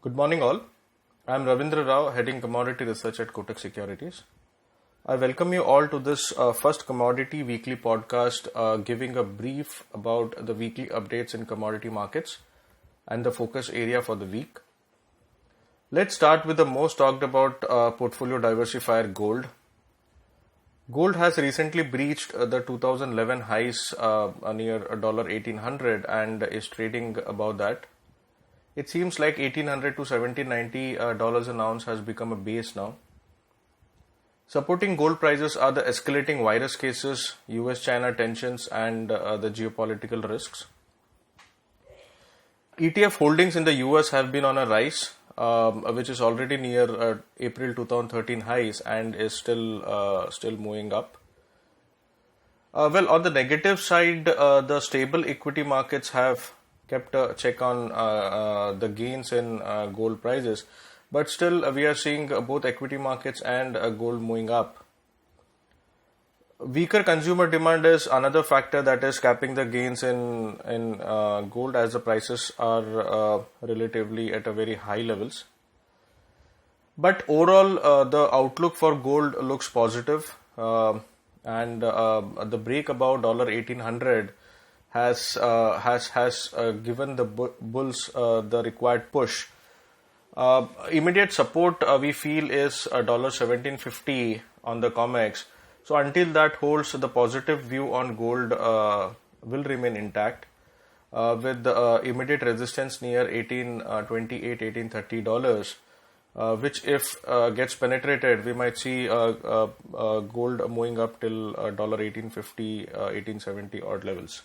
Good morning, all. I am Ravindra Rao, heading Commodity Research at Kotak Securities. I welcome you all to this first Commodity Weekly podcast, giving a brief about the weekly updates in commodity markets and the focus area for the week. Let's start with the most talked about portfolio diversifier gold. Gold has recently breached the 2011 highs near $1,800 and is trading above that. It seems like $1,800 to $1,790 an ounce has become a base now. Supporting gold prices are the escalating virus cases, US-China tensions, and the geopolitical risks. ETF holdings in the US have been on a rise, which is already near April 2013 highs and is still moving up. Well, on the negative side, the stable equity markets have kept a check on the gains in gold prices, but still we are seeing both equity markets and gold moving up. Weaker consumer demand is another factor that is capping the gains in gold, as the prices are relatively at a very high levels. But overall, the outlook for gold looks positive, and the break above $1,800 has given the bulls the required push. Immediate support we feel is $17.50 on the COMEX. So until that holds, the positive view on gold will remain intact, with the immediate resistance near $18.28, $18.30, which if gets penetrated, we might see gold moving up till $18.50, $18.70 odd levels.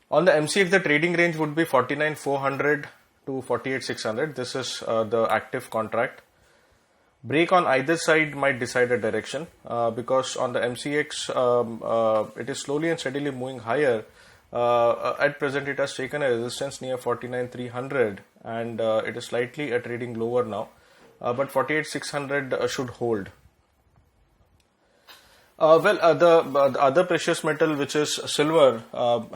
On the MCX, the trading range would be 49,400 to 48,600. This is the active contract. Break on either side might decide a direction, because on the MCX, it is slowly and steadily moving higher. At present, it has taken a resistance near 49,300 and it is slightly trading lower now, but 48,600 should hold. The other precious metal, which is silver,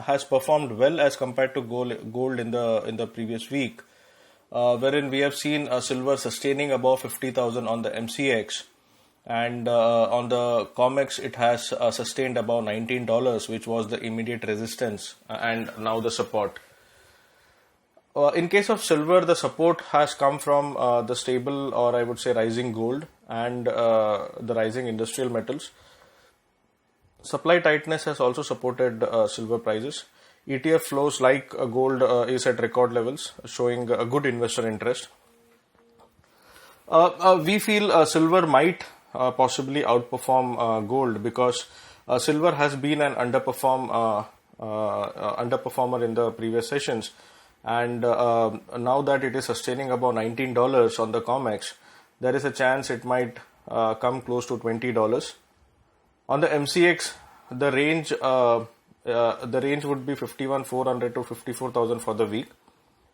has performed well as compared to gold in the previous week, wherein we have seen silver sustaining above 50,000 on the MCX, and on the COMEX it has sustained above $19, which was the immediate resistance and now the support. In case of silver, the support has come from the stable, or I would say rising gold, and the rising industrial metals. Supply tightness has also supported silver prices. ETF flows like gold is at record levels, showing a good investor interest. We feel silver might possibly outperform gold, because silver has been an underperformer in the previous sessions, and now that it is sustaining above $19 on the COMEX, there is a chance it might come close to $20. On the MCX, the range would be 51,400 to 54,000 for the week,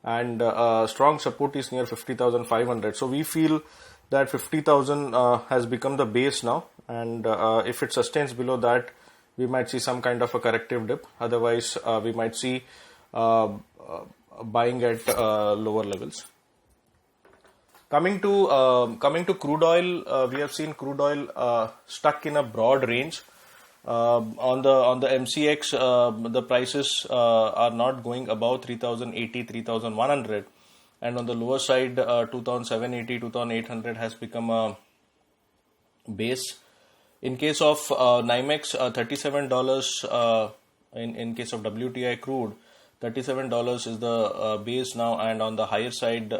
and strong support is near 50,500. So we feel that 50,000 has become the base now, and if it sustains below that, we might see some kind of a corrective dip. Otherwise, we might see buying at lower levels. Coming to crude oil, we have seen crude oil stuck in a broad range. On the MCX, the prices are not going above 3,080, 3,100, and on the lower side, 2,780, 2,800 has become a base. In case of NYMEX, $37 in case of WTI crude, $37 is the base now, and on the higher side,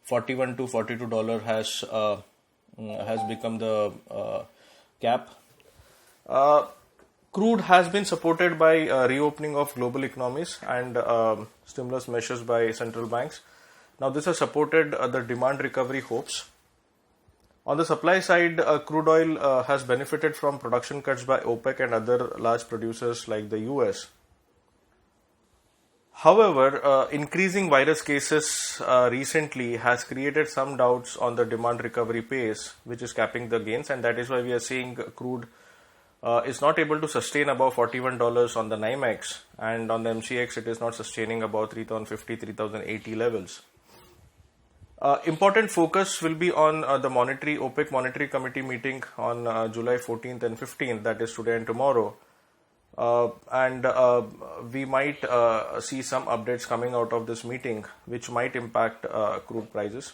$41 to $42 has become the cap. Crude has been supported by reopening of global economies and stimulus measures by central banks. Now this has supported the demand recovery hopes. On the supply side, crude oil has benefited from production cuts by OPEC and other large producers like the US. However, increasing virus cases recently has created some doubts on the demand recovery pace, which is capping the gains, and that is why we are seeing crude is not able to sustain above $41 on the NYMEX, and on the MCX it is not sustaining above 3,050, 3,080 levels. Important focus will be on the OPEC Monetary Committee meeting on July 14th and 15th, that is today and tomorrow. And we might see some updates coming out of this meeting which might impact crude prices.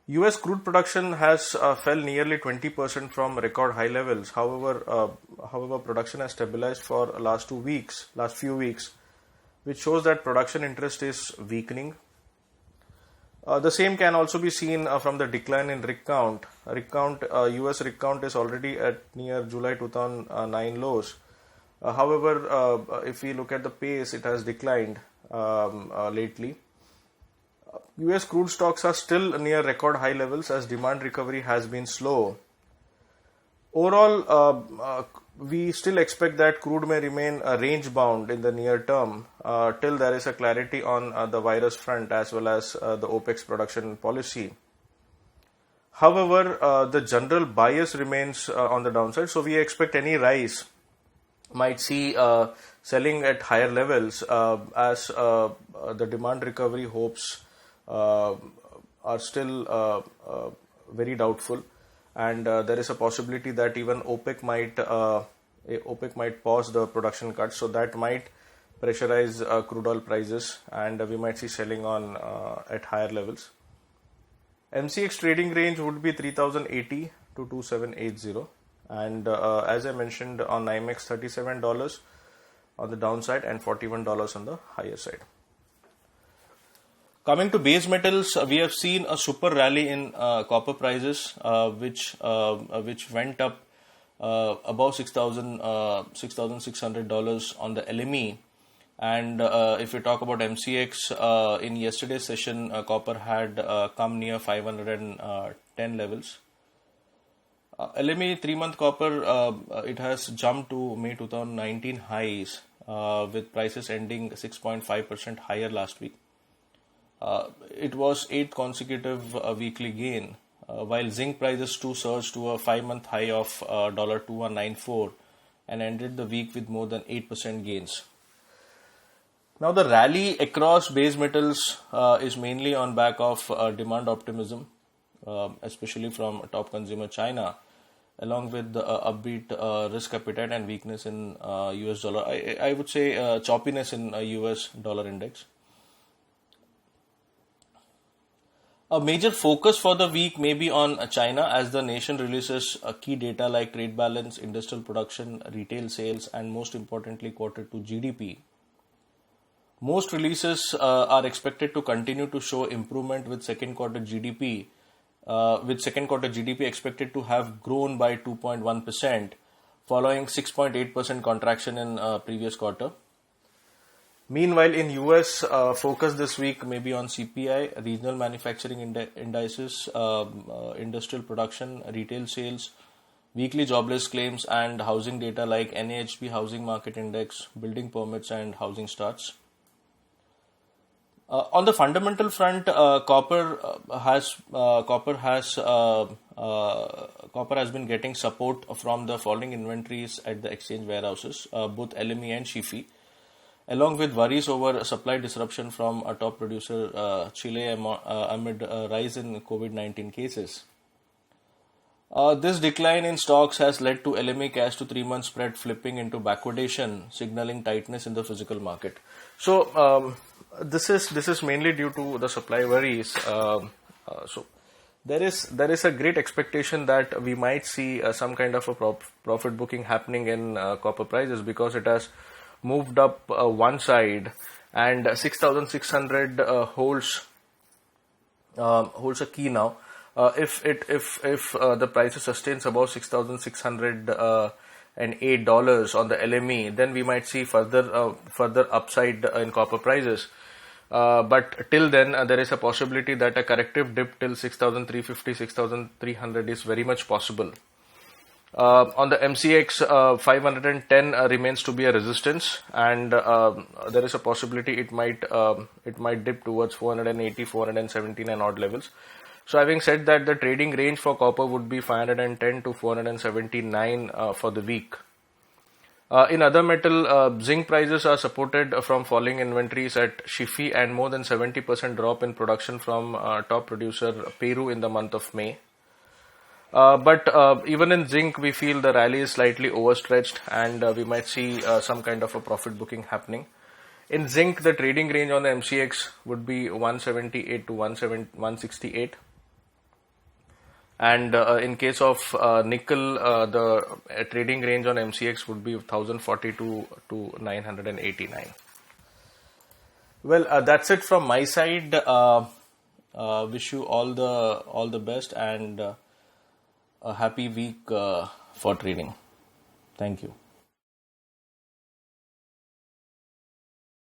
US crude production has fell nearly 20% from record high levels. However, production has stabilized for last few weeks, which shows that production interest is weakening. The same can also be seen from the decline in rig count. US rig count is already at near July 2009 lows. However, if we look at the pace, it has declined lately. US crude stocks are still near record high levels as demand recovery has been slow. Overall, we still expect that crude may remain range bound in the near term till there is a clarity on the virus front as well as the OPEC's production policy. However, the general bias remains on the downside, so we expect any rise might see selling at higher levels as the demand recovery hopes are still very doubtful, and there is a possibility that even OPEC might pause the production cuts, so that might pressurize crude oil prices, and we might see selling on at higher levels. MCX trading range would be 3080 to 2780, and as I mentioned on NYMEX, $37 on the downside and $41 on the higher side. Coming to base metals, we have seen a super rally in copper prices, which went up above $6,600 on the LME. And if we talk about MCX, in yesterday's session, copper had come near 510 levels. LME 3-month copper, it has jumped to May 2019 highs, with prices ending 6.5% higher last week. It was 8th consecutive weekly gain, while zinc prices too surged to a 5-month high of $2194 and ended the week with more than 8% gains. Now the rally across base metals is mainly on back of demand optimism, especially from top consumer China, along with the upbeat risk appetite and weakness in US dollar. I would say choppiness in US dollar index. A major focus for the week may be on China as the nation releases key data like trade balance, industrial production, retail sales, and most importantly, Q2 GDP. Most releases are expected to continue to show improvement with second quarter GDP, expected to have grown by 2.1%, following 6.8% contraction in previous quarter. Meanwhile, in US, focus this week may be on CPI, regional manufacturing indices, industrial production, retail sales, weekly jobless claims, and housing data like NAHB housing market index, building permits, and housing starts. On the fundamental front, copper has been getting support from the falling inventories at the exchange warehouses, both LME and SHFE, along with worries over supply disruption from a top producer, Chile, amid a rise in COVID-19 cases. This decline in stocks has led to LME cash to 3-month spread flipping into backwardation, signaling tightness in the physical market. So this is mainly due to the supply worries. So there is a great expectation that we might see some kind of a profit booking happening in copper prices, because it has moved up one side, and 6,600 holds a key now. If the prices sustains above $6,608 on the LME, then we might see further upside in copper prices. But till then, there is a possibility that a corrective dip till 6,350, 6,300 is very much possible. On the MCX, 510 remains to be a resistance, and there is a possibility it might dip towards 480, 479 odd levels. So having said that, the trading range for copper would be 510 to 479 for the week. In other metal, zinc prices are supported from falling inventories at Shifi and more than 70% drop in production from top producer Peru in the month of May. But even in zinc, we feel the rally is slightly overstretched and we might see some kind of a profit booking happening. In zinc, the trading range on the MCX would be 178 to 168. And in case of nickel, the trading range on MCX would be 1042 to 989. Well, that's it from my side. Wish you all the best and a happy week for trading. Thank you.